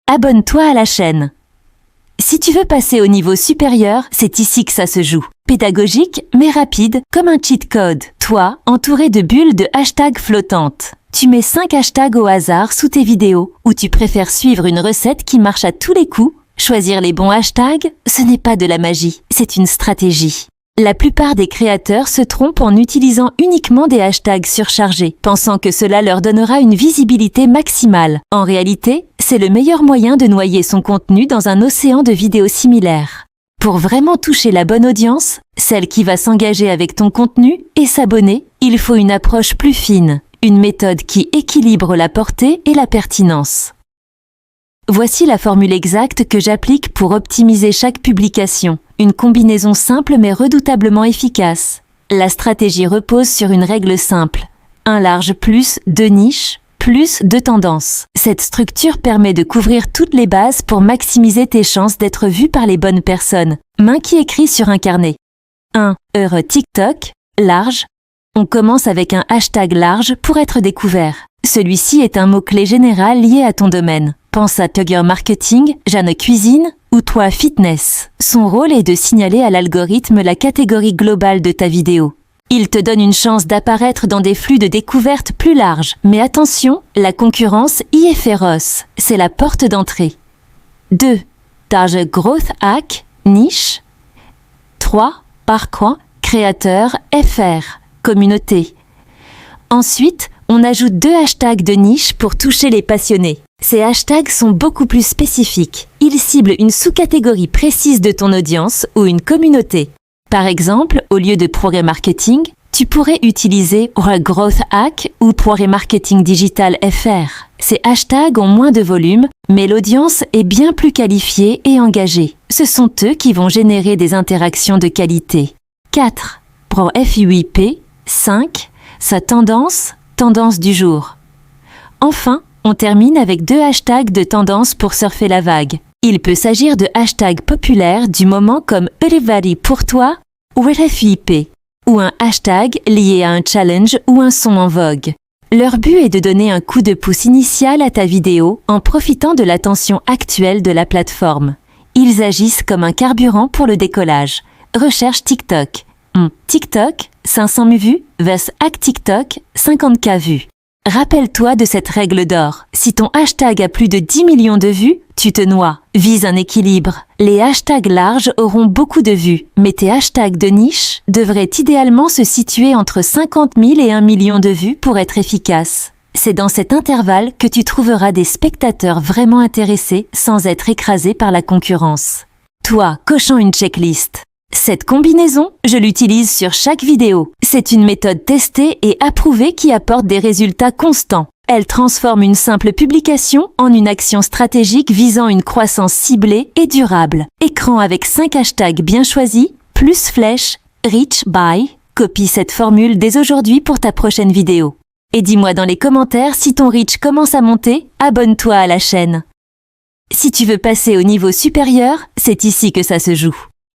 abonne-toi à la chaîne. Si tu veux passer au niveau supérieur, c'est ici que ça se joue. Pédagogique, mais rapide, comme un cheat code. Toi, entouré de bulles de hashtags flottantes. Tu mets 5 hashtags au hasard sous tes vidéos, ou tu préfères suivre une recette qui marche à tous les coups. Choisir les bons hashtags, ce n'est pas de la magie, c'est une stratégie. La plupart des créateurs se trompent en utilisant uniquement des hashtags surchargés, pensant que cela leur donnera une visibilité maximale. En réalité, c'est le meilleur moyen de noyer son contenu dans un océan de vidéos similaires. Pour vraiment toucher la bonne audience, celle qui va s'engager avec ton contenu et s'abonner, il faut une approche plus fine, une méthode qui équilibre la portée et la pertinence. Voici la formule exacte que j'applique pour optimiser chaque publication. Une combinaison simple mais redoutablement efficace. La stratégie repose sur une règle simple. Un large plus 2 niches, plus 2 tendances. Cette structure permet de couvrir toutes les bases pour maximiser tes chances d'être vu par les bonnes personnes. Main qui écrit sur un carnet. 1. Heure TikTok, large. On commence avec un hashtag large pour être découvert. Celui-ci est un mot-clé général lié à ton domaine. Pense à Tugger Marketing, Jeanne Cuisine ou toi Fitness. Son rôle est de signaler à l'algorithme la catégorie globale de ta vidéo. Il te donne une chance d'apparaître dans des flux de découverte plus larges. Mais attention, la concurrence y est féroce. C'est la porte d'entrée. 2. Target Growth Hack, niche. 3. Parcours, créateur, FR, communauté. Ensuite, on ajoute 2 hashtags de niche pour toucher les passionnés. Ces hashtags sont beaucoup plus spécifiques. Ils ciblent une sous-catégorie précise de ton audience ou une communauté. Par exemple, au lieu de Progrès Marketing, tu pourrais utiliser Growth Hack ou Progrès Marketing Digital FR. Ces hashtags ont moins de volume, mais l'audience est bien plus qualifiée et engagée. Ce sont eux qui vont générer des interactions de qualité. 4. Pro FUIP. 5. Sa tendance du jour. Enfin, on termine avec 2 hashtags de tendance pour surfer la vague. Il peut s'agir de hashtags populaires du moment comme Everybody pour toi ou RFIP, ou un hashtag lié à un challenge ou un son en vogue. Leur but est de donner un coup de pouce initial à ta vidéo en profitant de l'attention actuelle de la plateforme. Ils agissent comme un carburant pour le décollage. Recherche TikTok. TikTok, 500 000 vues versus TikTok, 50K vues. Rappelle-toi de cette règle d'or. Si ton hashtag a plus de 10 millions de vues, tu te noies. Vise un équilibre. Les hashtags larges auront beaucoup de vues, mais tes hashtags de niche devraient idéalement se situer entre 50 000 et 1 million de vues pour être efficaces. C'est dans cet intervalle que tu trouveras des spectateurs vraiment intéressés sans être écrasés par la concurrence. Toi, cochant une checklist. Cette combinaison, je l'utilise sur chaque vidéo. C'est une méthode testée et approuvée qui apporte des résultats constants. Elle transforme une simple publication en une action stratégique visant une croissance ciblée et durable. Écran avec 5 hashtags bien choisis, plus flèche, reach by. Copie cette formule dès aujourd'hui pour ta prochaine vidéo. Et dis-moi dans les commentaires si ton reach commence à monter, abonne-toi à la chaîne. Si tu veux passer au niveau supérieur, c'est ici que ça se joue.